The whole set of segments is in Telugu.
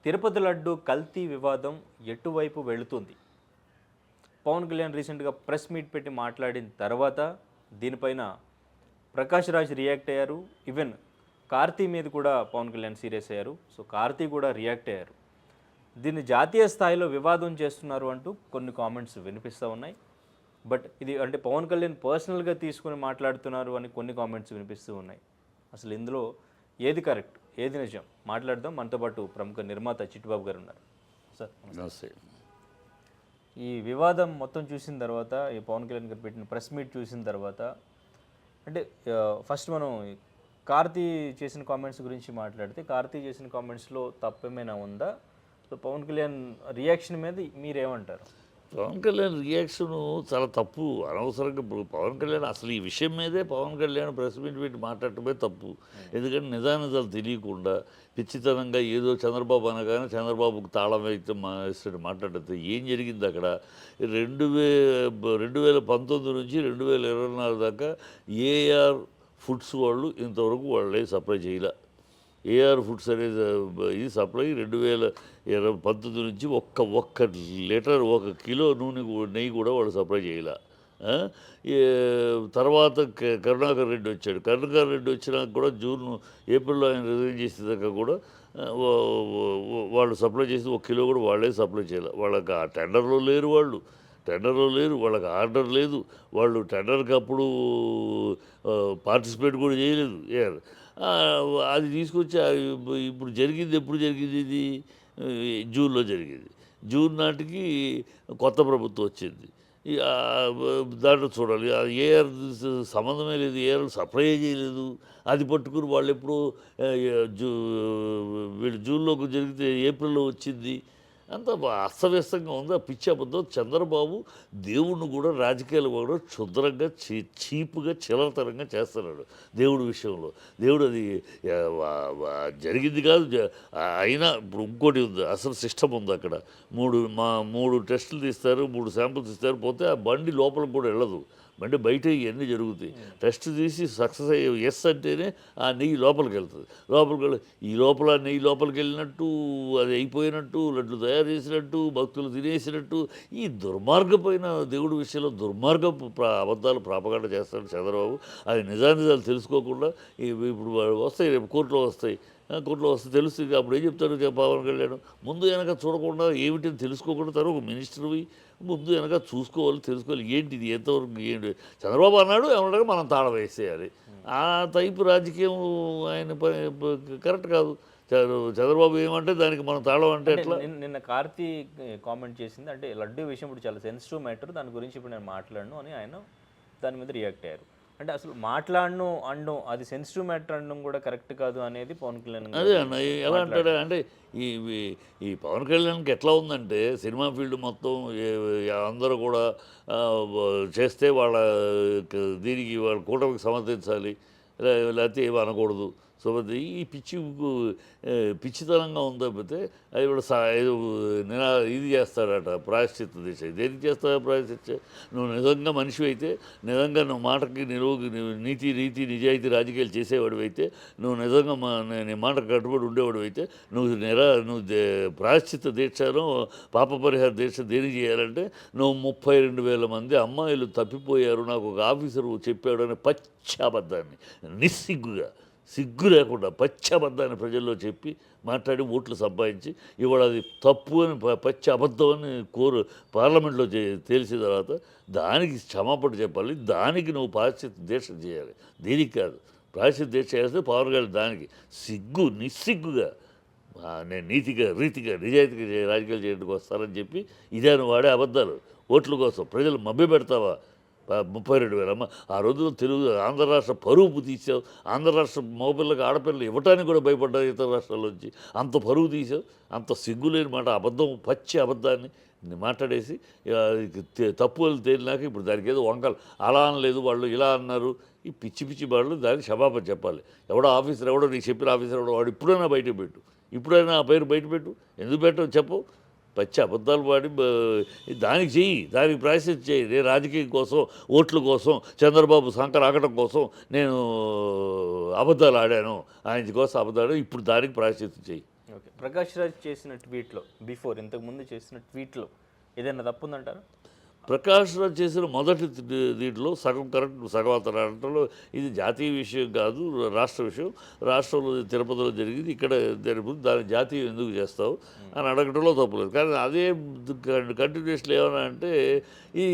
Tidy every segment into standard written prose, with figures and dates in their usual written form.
తిరుపతి లడ్డు కల్తీ వివాదం ఎటువైపు వెళుతుంది? పవన్ కళ్యాణ్ రీసెంట్గా ప్రెస్ మీట్ పెట్టి మాట్లాడిన తర్వాత దీనిపైన ప్రకాష్ రాజ్ రియాక్ట్ అయ్యారు. ఈవెన్ కార్తీ మీద కూడా పవన్ కళ్యాణ్ సీరియస్ అయ్యారు. సో కార్తీ కూడా రియాక్ట్ అయ్యారు. దీన్ని జాతీయ స్థాయిలో వివాదం చేస్తున్నారు అంటూ కొన్ని కామెంట్స్ వినిపిస్తూ ఉన్నాయి. బట్ ఇది అంటే పవన్ కళ్యాణ్ పర్సనల్గా తీసుకొని మాట్లాడుతున్నారు అని కొన్ని కామెంట్స్ వినిపిస్తూ ఉన్నాయి. అసలు ఇందులో ఏది కరెక్ట్, ఏది నిజం మాట్లాడదాం. మనతో పాటు ప్రముఖ నిర్మాత చిట్టిబాబు గారు ఉన్నారు. సార్ నమస్తే. ఈ వివాదం మొత్తం చూసిన తర్వాత, ఈ పవన్ కళ్యాణ్ గారు పెట్టిన ప్రెస్ మీట్ చూసిన తర్వాత, అంటే ఫస్ట్ మనం కార్తీ చేసిన కామెంట్స్ గురించి మాట్లాడితే, కార్తీ చేసిన కామెంట్స్లో తప్పేమైనా ఉందా? సో పవన్ కళ్యాణ్ రియాక్షన్ మీద మీరేమంటారు? పవన్ కళ్యాణ్ రియాక్షను చాలా తప్పు. అనవసరంగా ఇప్పుడు పవన్ కళ్యాణ్ అసలు ఈ విషయం మీదే పవన్ కళ్యాణ్ ప్రెస్ మీట్ పెట్టి మాట్లాడటమే తప్పు. ఎందుకంటే నిజానిజాలు తెలియకుండా పిచ్చితనంగా ఏదో చంద్రబాబు అనగానే చంద్రబాబుకు తాళం వేస్తే ఇస్తాడు మాట్లాడితే ఏం జరిగింది అక్కడ? 2019 నుంచి 2024 దాకా ఏఆర్ ఫుడ్స్ వాళ్ళు ఇంతవరకు వాళ్ళే సప్లై చేయలే. ఏఆర్ ఫుడ్స్ అనేది ఇది సప్లై 2019 నుంచి ఒక్క లీటర్ 1 కిలో నెయ్యి కూడా వాళ్ళు సప్లై చేయలే. తర్వాత కరుణాకర్ రెడ్డి వచ్చాడు. కరుణాకర్ రెడ్డి వచ్చినాక కూడా ఏప్రిల్లో ఆయన రిజైన్ చేసేదాకా కూడా వాళ్ళు సప్లై చేసి 1 కిలో కూడా వాళ్ళే సప్లై చేయలే. వాళ్ళకి ఆ టెండర్లో లేరు, వాళ్ళకి ఆర్డర్ లేదు, వాళ్ళు టెండర్కి అప్పుడు పార్టిసిపేట్ కూడా చేయలేదు. అది తీసుకొచ్చి ఇప్పుడు జరిగింది, ఎప్పుడు జరిగింది? ఇది జూన్లో జరిగింది. జూన్ నాటికి కొత్త ప్రభుత్వం వచ్చింది. దాంట్లో చూడాలి, ఏఆర్ సంబంధమే లేదు, ఏఆర్ సప్లై చేయలేదు. అది పట్టుకుని వాళ్ళు ఎప్పుడు వీళ్ళు జూన్లోకి జరిగితే ఏప్రిల్లో వచ్చింది. అంత అస్తవ్యస్తంగా ఉంది. ఆ పిచ్చి అబద్ధం. చంద్రబాబు దేవుడిని కూడా రాజకీయాలు కూడా క్షుద్రంగా చీపుగా చిల్లరతరంగా చేస్తున్నాడు దేవుడి విషయంలో. దేవుడు అది జరిగింది కాదు. అయినా ఇప్పుడు ఇంకోటి ఉంది, అసలు సిస్టమ్ ఉంది అక్కడ. 3 టెస్టులు తీస్తారు, 3 శాంపుల్స్ ఇస్తారు, పోతే ఆ బండి లోపలికి కూడా వెళ్ళదు. బండి బయట ఇవన్నీ జరుగుతాయి. టెస్ట్ తీసి సక్సెస్ అయ్యే ఎస్ అంటేనే ఆ నెయ్యి లోపలికి వెళ్తుంది. ఈ లోపల నెయ్యి లోపలికి వెళ్ళినట్టు, అది అయిపోయినట్టు, లడ్లు తయారు చేసినట్టు, భక్తులు తినేసినట్టు, ఈ దుర్మార్గమైన దేవుడి విషయంలో దుర్మార్గపు అబద్ధాలు ప్రాపగాండ చేస్తాడు చంద్రబాబు. అది నిజానిజాలు తెలుసుకోకుండా ఇప్పుడు వస్తాయి, రేపు కోర్టులో వస్తే తెలుస్తుంది. అప్పుడు ఏం చెప్తాడు పవన్ కళ్యాణ్? ముందు వెనక చూడకుండా, ఏమిటని తెలుసుకోకుండా, తను ఒక మినిస్టర్వి, ముందు వెనక చూసుకోవాలి, తెలుసుకోవాలి. ఏంటిది, ఎంతవరకు ఏంటి? చంద్రబాబు అన్నాడు, ఏమన్నా మనం తాళం వేసేయాలి. ఆ టైపు రాజకీయం ఆయన కరెక్ట్ కాదు. చంద్రబాబు ఏమంటే దానికి మనం తాళం అంటే ఎట్లా? నిన్న కార్తీ కామెంట్ చేసింది, అంటే లడ్డు విషయం ఇప్పుడు చాలా సెన్సిటివ్ మ్యాటర్, దాని గురించి ఇప్పుడు నేను మాట్లాడను అని ఆయన దాని మీద రియాక్ట్ అయ్యారు. అంటే అసలు అనడం, అది సెన్సిటివ్ మ్యాటర్ అనడం కూడా కరెక్ట్ కాదు అనేది పవన్ కళ్యాణ్. అదే అన్న, ఎలా అంటాడు అంటే ఈ పవన్ కళ్యాణ్కి ఎట్లా ఉందంటే, సినిమా ఫీల్డ్ మొత్తం అందరూ కూడా చేస్తే వాళ్ళ దీనికి వాళ్ళ కూటమికి సమర్థించాలి, లేకపోతే ఏమి అనకూడదు. సో ఈ పిచ్చితనంగా ఉంది. తప్పితే అది కూడా ఇది చేస్తాడట ప్రాయశ్చిత్త దిశ. దేనికి చేస్తాడా ప్రాయశ్చిత్త? నువ్వు నిజంగా మనిషి అయితే, నిజంగా నువ్వు మాటకి నీతి నిజాయితీ రాజకీయాలు చేసేవాడు అయితే, నువ్వు నిజంగా నీ మాటకు కట్టుబడి ఉండేవాడు అయితే, నువ్వు ప్రాయశ్చిత్త దీక్షను, పాప పరిహార దీక్ష దేనికి చేయాలంటే, నువ్వు 32,000 మంది అమ్మాయిలు తప్పిపోయారు నాకు ఒక ఆఫీసరు చెప్పాడు అనే పచ్చాబద్ధాన్ని సిగ్గు లేకుండా పచ్చాబద్ధాన్ని ప్రజల్లో చెప్పి మాట్లాడి ఓట్లు సంపాదించి ఇవాళ అది తప్పు అని పచ్చి అబద్ధం అని పార్లమెంట్లో తేల్చిన తర్వాత దానికి క్షమాపణ చెప్పాలి. దానికి నువ్వు ప్రాయశ్చిత్త దీక్ష చేయాలి. దీనికి కాదు. ప్రాయశ్చిత్త దీక్ష చేస్తే పవన్ కళ్యాణ్ దానికి నిస్సిగ్గుగా నేను రీతిగా నిజాయితీగా రాజకీయాలు చేయడానికి వస్తానని చెప్పి ఇదే వాడే అబద్ధాలు ఓట్ల కోసం ప్రజలు మభ్యపెడతావా? 32,000 అమ్మ. ఆ రోజుల్లో ఆంధ్ర రాష్ట్ర పరువు తీసావు. ఆంధ్ర రాష్ట్ర మగపిల్లకి ఆడపిల్లలు ఇవ్వటానికి కూడా భయపడ్డారు ఇతర రాష్ట్రాల్లోంచి. అంత పరువు తీసావు. అంత సిగ్గులేని మాట, పచ్చి అబద్ధాన్ని మాట్లాడేసి తప్పు వాళ్ళు తేలినాక ఇప్పుడు దానికి ఏదో వంకలు అలా అనలేదు, వాళ్ళు ఇలా అన్నారు. ఈ పిచ్చి వాళ్ళు దానికి క్షమాపణ చెప్పాలి. ఆఫీసర్ నీకు చెప్పిన ఆఫీసర్ వాడు ఇప్పుడైనా బయట పెట్టు, ఇప్పుడైనా ఆ పేరు బయట పెట్టు. ఎందుకు పెట్టవు చెప్పు? పచ్చి అబద్ధాలు పాడి దానికి చెయ్యి, దానికి ప్రాయశ్చిత్తం చేయి. నేను రాజకీయం కోసం, ఓట్ల కోసం, చంద్రబాబు సంకరాకటం కోసం నేను అబద్ధాలు ఆడాను, ఆయన కోసం అబద్ధాలు, ఇప్పుడు దానికి ప్రాయశ్చిత్తం చెయ్యి. ఓకే, ప్రకాష్ రాజ్ చేసిన ట్వీట్లో ఇంతకుముందు చేసిన ట్వీట్లో ఏదైనా తప్పు ఉందంటారా? ప్రకాష్ రాజ్ చేసిన మొదటి దీంట్లో సగం కరెక్ట్, సగం అతను అంటలో ఇది జాతీయ విషయం కాదు, రాష్ట్ర విషయం. రాష్ట్రంలో తిరుపతిలో జరిగింది, ఇక్కడ జరుగుతుంది, దాన్ని జాతీయం ఎందుకు చేస్తావు అని అడగటంలో తప్పులేదు. కానీ అదే కంటిన్యూషన్ ఏమన్నా అంటే ఈ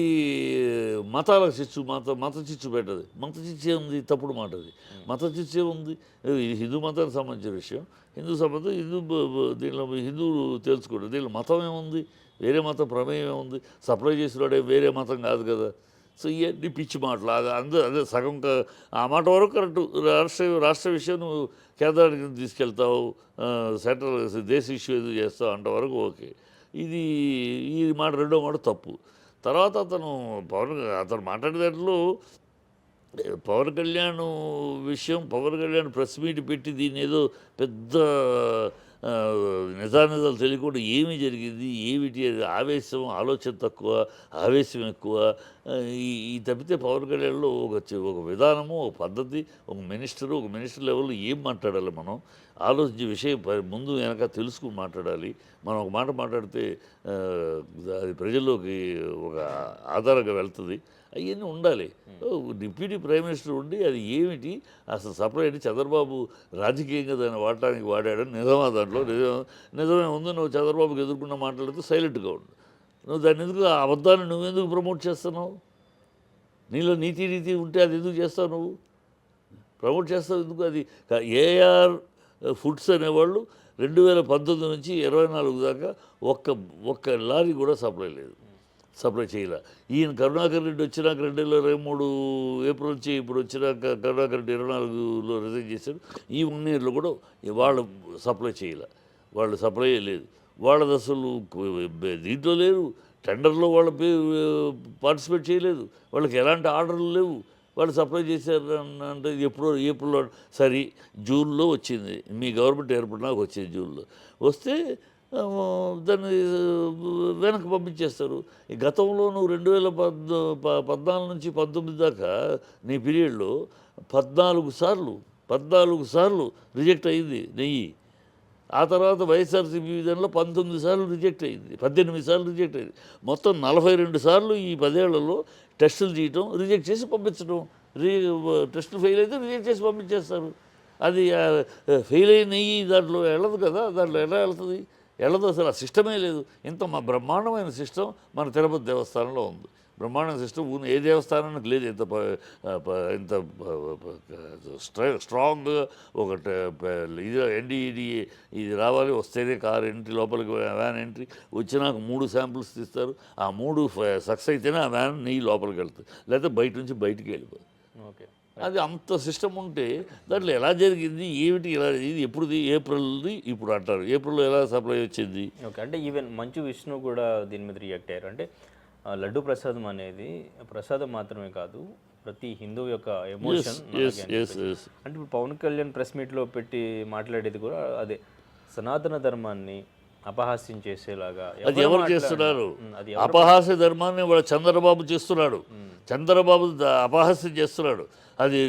మతాల చిచ్చు, మత చిచ్చు పెట్టదు. మత చిచ్చు ఏముంది? తప్పుడు మాట అది. మత చిచ్చు ఏముంది? ఇది హిందూ మతానికి సంబంధించిన విషయం. హిందూ సంబంధం దీనిలో హిందువులు తెలుసుకోండి. దీనిలో మతం ఏముంది? వేరే మతం ప్రమేయం ఏముంది? సప్లై చేసినాడే వేరే మతం కాదు కదా. సో ఇవన్నీ పిచ్చి మాటలు. అదే సగం ఆ మాట వరకు కరెక్ట్. రాష్ట్ర విషయం నువ్వు కేంద్రానికి తీసుకెళ్తావు, సెంట్రల్ దేశ ఇష్యూ ఎందుకు చేస్తావు అంత వరకు ఓకే. ఈ మాట రెండో మాట తప్పు. తర్వాత అతను మాట్లాడే దాంట్లో పవన్ కళ్యాణ్ విషయం, పవన్ కళ్యాణ్ ప్రెస్ మీట్ పెట్టి దీన్ని ఏదో పెద్ద నిజానిజాలు తెలియకుండా ఏమి జరిగింది, ఏమిటి ఆవేశం, ఆలోచన తక్కువ, ఆవేశం ఎక్కువ. ఈ తప్పితే పవన్ కళ్యాణ్లో ఒక విధానము, ఒక పద్ధతి, ఒక మినిస్టర్ లెవెల్లో ఏం మాట్లాడాలి, మనం ఆలోచించే విషయం ముందు వెనక తెలుసుకుని మాట్లాడాలి. మనం ఒక మాట మాట్లాడితే అది ప్రజల్లోకి ఒక ఆధారంగా వెళ్తుంది. అవన్నీ ఉండాలి. డిప్యూటీ ప్రైమ్ మినిస్టర్ ఉండి అది ఏమిటి అసలు సపరేట్ చంద్రబాబు రాజకీయంగా దాన్ని వాడటానికి వాడాడని నిజమా? దాంట్లో నిజమే ఉంది. నువ్వు చంద్రబాబుకి ఎదుర్కొన్న మాట్లాడితే సైలెంట్గా ఉండు. నువ్వు దాన్ని ఎందుకు, ఆ అబద్ధాన్ని నువ్వెందుకు ప్రమోట్ చేస్తున్నావు? నీలో నీతి ఉంటే అది ఎందుకు చేస్తావు? నువ్వు ప్రమోట్ చేస్తావు ఎందుకు? అది ఏఆర్ ఫుడ్స్ అనేవాళ్ళు 2019 నుంచి 24 దాకా ఒక్క లారీ కూడా సప్లై చేయలే. ఈయన కరుణాకర్ రెడ్డి వచ్చినాక 2023 ఏప్రిల్ నుంచి ఇప్పుడు వచ్చినాక కరుణాకర్ రెడ్డి 24లో రిజైన్ చేశారు. ఈ 1 ఇయర్లో కూడా వాళ్ళు సప్లై లేదు. వాళ్ళది అసలు దీంట్లో లేరు, టెండర్లో వాళ్ళ పార్టిసిపేట్ చేయలేదు, వాళ్ళకి ఎలాంటి ఆర్డర్లు లేవు. వాళ్ళు సప్లై చేశారు అంటే ఎప్పుడో ఏప్రిల్లో, సరే జూన్లో వచ్చింది, మీ గవర్నమెంట్ ఏర్పడినాక వచ్చింది. జూన్లో వస్తే దాన్ని వెనక్కి పంపించేస్తారు. ఈ గతంలో నువ్వు 2014 నుంచి 19 దాకా నీ పీరియడ్లో 14 సార్లు రిజెక్ట్ అయింది నెయ్యి. ఆ తర్వాత వైఎస్ఆర్సీపీ విధానంలో 19 సార్లు రిజెక్ట్ అయింది, 18 సార్లు రిజెక్ట్ అయింది. మొత్తం 42 సార్లు ఈ 10 ఏళ్లలో టెస్టులు చేయటం, రిజెక్ట్ చేసి పంపించడం. టెస్టులు ఫెయిల్ అయితే రిజెక్ట్ చేసి పంపించేస్తారు. అది ఫెయిల్ అయిన నెయ్యి దాంట్లో వెళ్ళదు కదా, దాంట్లో ఎలా వెళ్తుంది? వెళ్ళదు. అసలు ఆ సిస్టమే లేదు. ఇంత బ్రహ్మాండమైన సిస్టమ్ మన తిరుపతి దేవస్థానంలో ఉంది. బ్రహ్మాండమైన సిస్టమ్ ఏ దేవస్థానానికి లేదు. ఇంత స్ట్రాంగ్గా ఇది ఎన్డీఈడి ఇది రావాలి, వస్తేనే కార్ ఎంట్రీ, లోపలికి వ్యాన్ ఎంట్రీ. వచ్చినాక 3 శాంపుల్స్ తీస్తారు. ఆ 3 సక్సెస్ అయితేనే ఆ వ్యాన్ నెయ్యి లోపలికి వెళ్తుంది, లేకపోతే బయట నుంచి బయటికి వెళ్ళిపోతుంది. ఓకే, అది అంత సిస్టమ్ ఉంటే దాంట్లో ఎలా జరిగింది, ఏమిటి, ఇలా ఇది ఎప్పుడుది? ఏప్రిల్ది ఇప్పుడు అంటారు. ఏప్రిల్లో ఎలా సప్లై వచ్చింది? ఓకే, అంటే ఈవెన్ మంచు విష్ణు కూడా దీని మీద రియాక్ట్ అయ్యారు. అంటే లడ్డు ప్రసాదం అనేది ప్రసాదం మాత్రమే కాదు, ప్రతి హిందూ యొక్క ఎమోషన్. అంటే ఇప్పుడు పవన్ కళ్యాణ్ ప్రెస్ మీట్లో పెట్టి మాట్లాడేది కూడా అదే, సనాతన ధర్మాన్ని అపహాస్యం చేసేలాగా. అది ఎవరు చేస్తున్నారు? అపహాస్య ధర్మాన్ని వాడు చంద్రబాబు చేస్తున్నాడు. చంద్రబాబు అపహాస్యం చేస్తున్నాడు. అది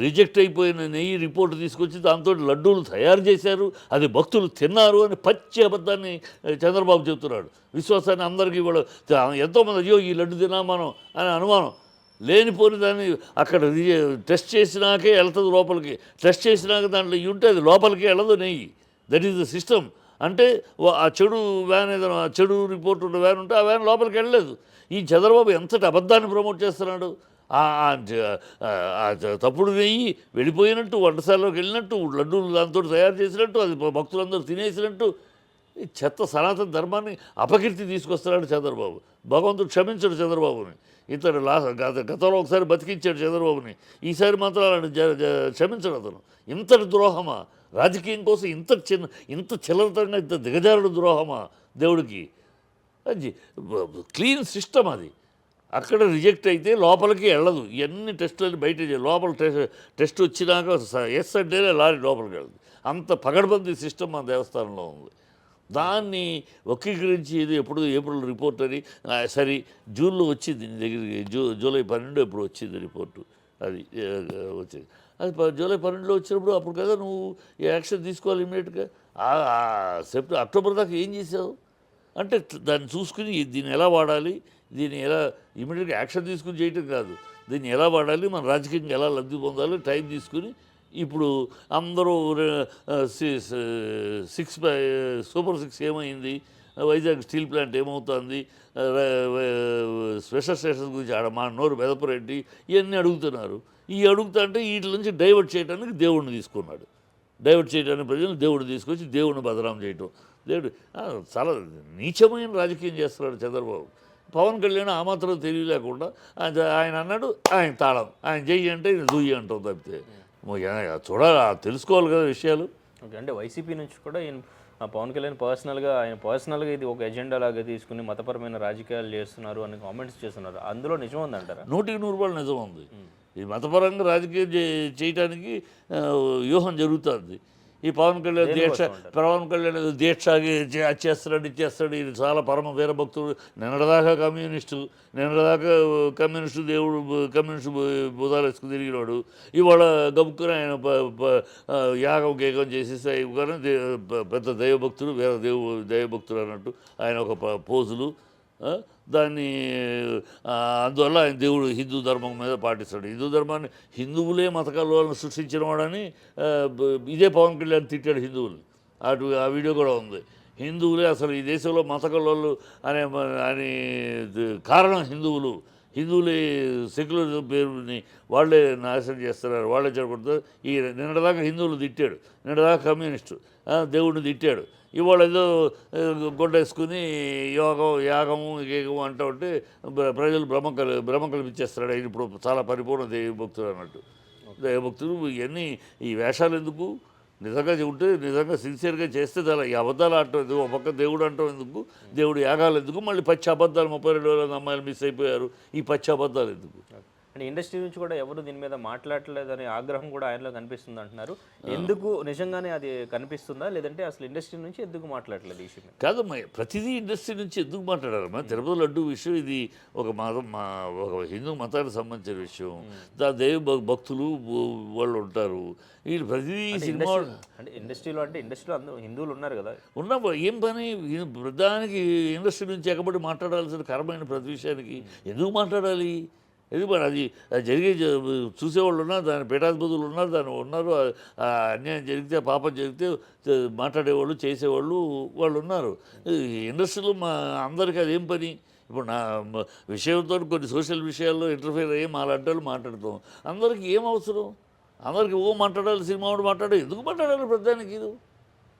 రిజెక్ట్ అయిపోయిన నెయ్యి రిపోర్ట్ తీసుకొచ్చి దాంతో లడ్డూలు తయారు చేశారు, అది భక్తులు తిన్నారు అని పచ్చి అబద్ధాన్ని చంద్రబాబు చెబుతున్నాడు. విశ్వాసాన్ని అందరికీ కూడా ఎంతోమంది అయ్యో ఈ లడ్డు తినా మనం అని అనుమానం. లేనిపోని దాన్ని అక్కడ టెస్ట్ చేసినాకే వెళ్తుంది లోపలికి. టెస్ట్ చేసినాక దాంట్లో ఉంటే అది లోపలికి వెళ్ళదు నెయ్యి. That is the system. అంటే ఆ చెడు వ్యాన్ ఏదైనా చెడు రిపోర్ట్ ఉన్న వ్యాన్ ఉంటే ఆ వ్యాన్ లోపలికి వెళ్ళలేదు. ఈ చంద్రబాబు ఎంతటి అబద్ధాన్ని ప్రమోట్ చేస్తున్నాడు. తప్పుడు నెయ్యి వెళ్ళిపోయినట్టు, వంటశాలలోకి వెళ్ళినట్టు, లడ్డూలు దాంతో తయారు చేసినట్టు, అది భక్తులందరూ తినేసినట్టు ఈ చెత్త సనాతన ధర్మాన్ని అపకీర్తి తీసుకొస్తున్నాడు చంద్రబాబు. భగవంతుడు క్షమించాడు చంద్రబాబుని. ఇతడు గతంలో ఒకసారి బతికించాడు చంద్రబాబుని, ఈసారి మాత్రం అలాంటి క్షమించాడు అతను. ఇంతటి ద్రోహమా? రాజకీయం కోసం ఇంత చిల్లరతంగా ఇంత దిగజారుడు ద్రోహమా దేవుడికి? అది క్లీన్ సిస్టమ్. అది అక్కడ రిజెక్ట్ అయితే లోపలికి వెళ్ళదు. ఇవన్నీ టెస్టులు బయట లోపల టెస్ట్ వచ్చినాక ఎస్ అంటేనే లారీ లోపలికి వెళ్ళదు. అంత పగడబందీ సిస్టమ్ మన దేవస్థానంలో ఉంది. దాన్ని వక్రీకరించి ఇది ఎప్పుడు ఏప్రిల్ రిపోర్ట్ అని సరే జూన్లో వచ్చింది నీ దగ్గరికి. జూలై 12 ఎప్పుడు వచ్చింది రిపోర్టు. అది వచ్చింది. అది జూలై 12లో వచ్చినప్పుడు అప్పుడు కదా నువ్వు ఈ యాక్షన్ తీసుకోవాలి ఇమీడియట్గా. అక్టోబర్ దాకా ఏం చేసావు అంటే దాన్ని చూసుకుని దీన్ని ఎలా వాడాలి, దీన్ని ఎలా ఇమీడియట్గా యాక్షన్ తీసుకుని చేయటం కాదు, దీన్ని ఎలా వాడాలి, మన రాజకీయంగా ఎలా లబ్ధి పొందాలి టైం తీసుకుని. ఇప్పుడు అందరూ సూపర్ 6 ఏమైంది, వైజాగ్ స్టీల్ ప్లాంట్ ఏమవుతుంది, స్పెషల్ స్టేషన్ గురించి ఆడ మా నోరు మెదపరెడ్డి ఇవన్నీ అడుగుతున్నారు. ఈ అడుగుతా అంటే వీటి నుంచి డైవర్ట్ చేయడానికి దేవుడిని తీసుకున్నాడు. డైవర్ట్ చేయడానికి ప్రజలు దేవుడిని తీసుకొచ్చి దేవుడిని బదనాం చేయటం. దేవుడు చాలా నీచమైన రాజకీయం చేస్తున్నాడు చంద్రబాబు. పవన్ కళ్యాణ్ ఆ మాత్రం తెలియలేకుండా ఆయన అన్నాడు, ఆయన తాళం, ఆయన చెయ్యి అంటే ఈయన దుయ్యి అంటాం తప్పితే చూడాలి, తెలుసుకోవాలి కదా విషయాలు. ఓకే, అంటే వైసీపీ నుంచి కూడా ఈయన పవన్ కళ్యాణ్ పర్సనల్గా ఇది ఒక ఎజెండా లాగా తీసుకుని మతపరమైన రాజకీయాలు చేస్తున్నారు అని కామెంట్స్ చేస్తున్నారు. అందులో నిజం ఉందంటారా? 100% నిజం ఉంది. ఈ మతపరంగా రాజకీయం చేయటానికి వ్యూహం జరుగుతుంది. ఈ పవన్ కళ్యాణ్ దీక్ష చేస్తాడు, ఇచ్చేస్తాడు. ఇది చాలా పరమ వీరభక్తుడు. నిన్నటిదాకా కమ్యూనిస్టు దేవుడు, కమ్యూనిస్టు బుధాలు వేసుకుని తిరిగినాడు. ఇవాళ గబుక్కున ఆయన యాగం గేగం చేసేసి కానీ పెద్ద దైవభక్తుడు, దైవభక్తుడు అన్నట్టు ఆయన ఒక పోజులు. దాన్ని అందువల్ల ఆయన దేవుడు హిందూ ధర్మం మీద పాటిస్తాడు. హిందూ ధర్మాన్ని హిందువులే మత కలవాళ్ళని సృష్టించిన వాడని ఇదే పవన్ కళ్యాణ్ తిట్టాడు హిందువులు. ఆ వీడియో కూడా ఉంది. హిందువులే అసలు ఈ దేశంలో మత కలవాళ్ళు అని కారణం హిందువులే సెక్యులర్ పేరుని వాళ్ళే నాశనం చేస్తున్నారు, వాళ్ళే చెడగొడుతారు. ఈ నిన్నటిదాకా హిందువులు తిట్టాడు, నిన్నటిదాకా కమ్యూనిస్టు దేవుడిని తిట్టాడు. ఇవాళ ఏదో గొడ్డేసుకుని యాగము గేగము అంటూ ఉంటే ప్రజలు భ్రమ కల్పించేస్తాడు. ఆయన ఇప్పుడు చాలా పరిపూర్ణ దైవభక్తుడు అన్నట్టు. దైవభక్తుడు ఇవన్నీ ఈ వేషాలు ఎందుకు? నిజంగా ఉంటే నిజంగా సిన్సియర్గా చేస్తే చాలా ఈ అబద్ధాలు ఆడటం ఎందుకు? ఒక పక్క దేవుడు అంటాం ఎందుకు? దేవుడు యాగాలు ఎందుకు? మళ్ళీ పచ్చి అబద్ధాలు 32,000 అమ్మాయిలు మిస్ అయిపోయారు. ఈ పచ్చి అబద్ధాలు ఎందుకు? అంటే ఇండస్ట్రీ నుంచి కూడా ఎవరు దీని మీద మాట్లాడలేదనే ఆగ్రహం కూడా ఆయనలో కనిపిస్తుంది అంటున్నారు. ఎందుకు నిజంగానే అది కనిపిస్తుందా, లేదంటే అసలు ఇండస్ట్రీ నుంచి ఎందుకు మాట్లాడలేదు ఈ విషయం? కాదమ్మా, ప్రతిదీ ఇండస్ట్రీ నుంచి ఎందుకు మాట్లాడారమ్మా? తిరుపతి లడ్డు విషయం ఇది ఒక ఒక హిందూ మతానికి సంబంధించిన విషయం. దైవ భక్తులు వాళ్ళు ఉంటారు. వీళ్ళు ప్రతిదీ సినిమా అంటే ఇండస్ట్రీలో అందరూ హిందువులు ఉన్నారు కదా, ఉన్న ఏం పని దానికి ఇండస్ట్రీ నుంచి ఎక్కబడి మాట్లాడాల్సిన కరమైన ప్రతి విషయానికి ఎందుకు మాట్లాడాలి? ఎందుకు అది జరిగే చూసేవాళ్ళు ఉన్నారు, దాని పీఠాధిపతులు ఉన్నారు, ఉన్నారు. అన్యాయం జరిగితే పాపం జరిగితే మాట్లాడేవాళ్ళు చేసేవాళ్ళు వాళ్ళు ఉన్నారు. ఇండస్ట్రీలో అందరికీ అదేం పని? ఇప్పుడు నా విషయంతో కొన్ని సోషల్ విషయాల్లో ఇంటర్ఫియర్ అయ్యి అలాంటి వాళ్ళు మాట్లాడతాం. అందరికీ ఏం అవసరం? అందరికీ మాట్లాడాలి, సినిమా వాడు మాట్లాడాలి. ఎందుకు మాట్లాడాలి ప్రధానికి? ఇది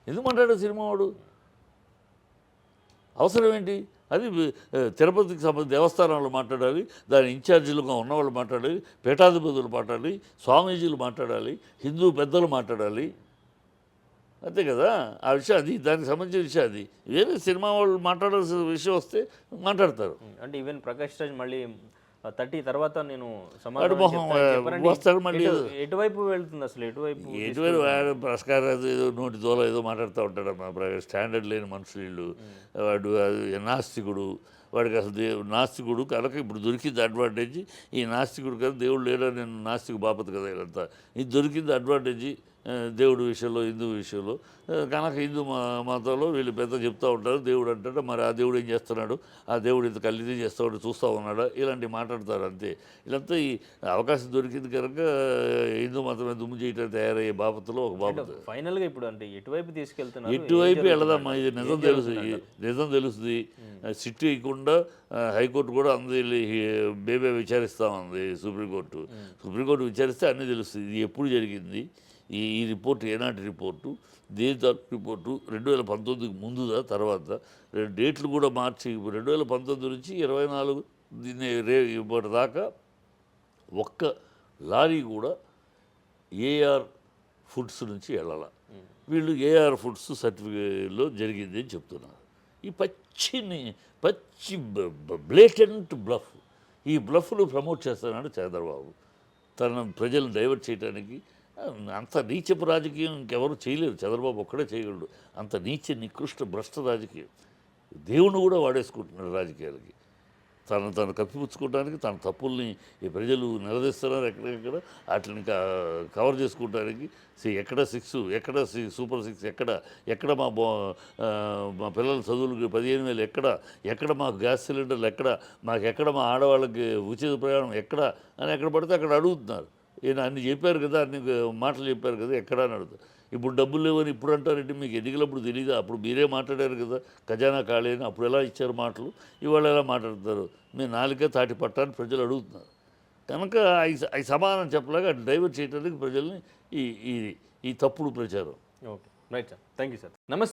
ఎందుకు మాట్లాడాలి సినిమా వాడు? అవసరం ఏంటి? అది తిరుపతికి సంబంధించి దేవస్థానాలు మాట్లాడాలి, దాని ఇన్ఛార్జీలుగా ఉన్నవాళ్ళు మాట్లాడాలి, పీఠాధిపతులు మాట్లాడాలి, స్వామీజీలు మాట్లాడాలి, హిందూ పెద్దలు మాట్లాడాలి. అంతే కదా ఆ విషయం. అది దానికి సంబంధించిన విషయం. అది వేరే సినిమా వాళ్ళు మాట్లాడాల్సిన విషయం వస్తే మాట్లాడతారు. అంటే ఈవెన్ ప్రకాష్ రాజ్ మళ్ళీ 30 తర్వాత నేను వస్తాడు మళ్ళీ. ఎటువైపు వెళ్తుంది అసలు? ఎటువైపు ప్రస్కారాలు ఏదో నోటి దోల ఏదో మాట్లాడుతూ ఉంటాడు. స్టాండర్డ్ లేని మనుషులు. వాడు నాస్తికుడు. వాడికి అసలు నాస్తికుడు కనుక ఇప్పుడు దొరికింది అడ్వాంటేజ్. ఈ నాస్తికుడు కదా దేవుడు లేడా, నేను నాస్తికు బాపతు కదా ఇదంతా. ఇది దొరికింది అడ్వాంటేజ్ దేవుడి విషయంలో, హిందూ విషయంలో. కనుక హిందూ మతంలో వీళ్ళు పెద్ద చెప్తూ ఉంటారు. దేవుడు అంటాడు, మరి ఆ దేవుడు ఏం చేస్తున్నాడు, ఆ దేవుడు ఇంత కల్లిది చేస్తాడు చూస్తూ ఉన్నాడా, ఇలాంటివి మాట్లాడతారు అంతే. ఇదంతా ఈ అవకాశం దొరికింది కనుక హిందూ మతమే దుమ్ము చేయటం తయారయ్యే బాపతులో ఒక బాపతు. ఫైనల్గా ఇప్పుడు అంటే ఎటువైపు తీసుకెళ్తున్నారు? ఎటువైపు వెళదామా? ఇది నిజం తెలుస్తుంది. సిట్ వేయకుండా హైకోర్టు కూడా అందరి బేబే విచారిస్తామంది. సుప్రీంకోర్టు విచారిస్తే అన్నీ తెలుస్తుంది. ఇది ఎప్పుడు జరిగింది, ఈ రిపోర్ట్ ఏనాటి రిపోర్టు, దేని తరపు రిపోర్టు, 2019కి ముందుదా తర్వాత, డేట్లు కూడా మార్చి 2019 నుంచి 24 దీన్ని ఇప్పటి దాకా ఒక్క లారీ కూడా ఏఆర్ ఫుడ్స్ నుంచి వెళ్ళాల. వీళ్ళు ఏఆర్ ఫుడ్స్ సర్టిఫికేట్లో జరిగింది అని చెప్తున్నారు. ఈ పచ్చి బ్లేటెంట్ బ్లఫ్. ఈ బ్లఫ్ను ప్రమోట్ చేస్తున్నాడు చంద్రబాబు తన ప్రజలను డైవర్ట్ చేయడానికి. అంత నీచపు రాజకీయం ఇంకెవరు చేయలేరు, చంద్రబాబు ఒక్కడే చేయగలడు. అంత నికృష్ట భ్రష్ట రాజకీయం. దేవుణ్ణి కూడా వాడేసుకుంటున్నాడు రాజకీయాలకి. తను కప్పిపుచ్చుకోవడానికి తన తప్పుల్ని ఈ ప్రజలు నిలదీస్తున్నారు ఎక్కడెక్కడ వాటిని కవర్ చేసుకోవడానికి ఎక్కడ 6 ఎక్కడ సూపర్ 6 ఎక్కడ మా పిల్లల చదువులకి 15,000 ఎక్కడ మాకు గ్యాస్ సిలిండర్లు ఎక్కడ మా ఆడవాళ్ళకి ఉచిత ప్రయాణం ఎక్కడ పడితే అక్కడ అడుగుతున్నారు. ఈయన అన్ని చెప్పారు కదా, అన్ని మాటలు చెప్పారు కదా, ఎక్కడ అని అడుగుతారు. ఇప్పుడు డబ్బులు లేవని ఇప్పుడు అంటారంటే మీకు ఎన్నికలప్పుడు తెలియదా? అప్పుడు మీరే మాట్లాడారు కదా ఖజానా ఖాళీ అని. అప్పుడు ఎలా ఇచ్చారు మాటలు, ఇవాళ ఎలా మాట్లాడతారు? మీ నాలుకే తాటి పట్టాన్ని ప్రజలు అడుగుతున్నారు కనుక అవి సమాధానం చెప్పలేక అటు డైవర్ట్ చేయడానికి ప్రజల్ని ఈ ఈ తప్పుడు ప్రచారం. Okay, right sir, thank you sir. నమస్తే.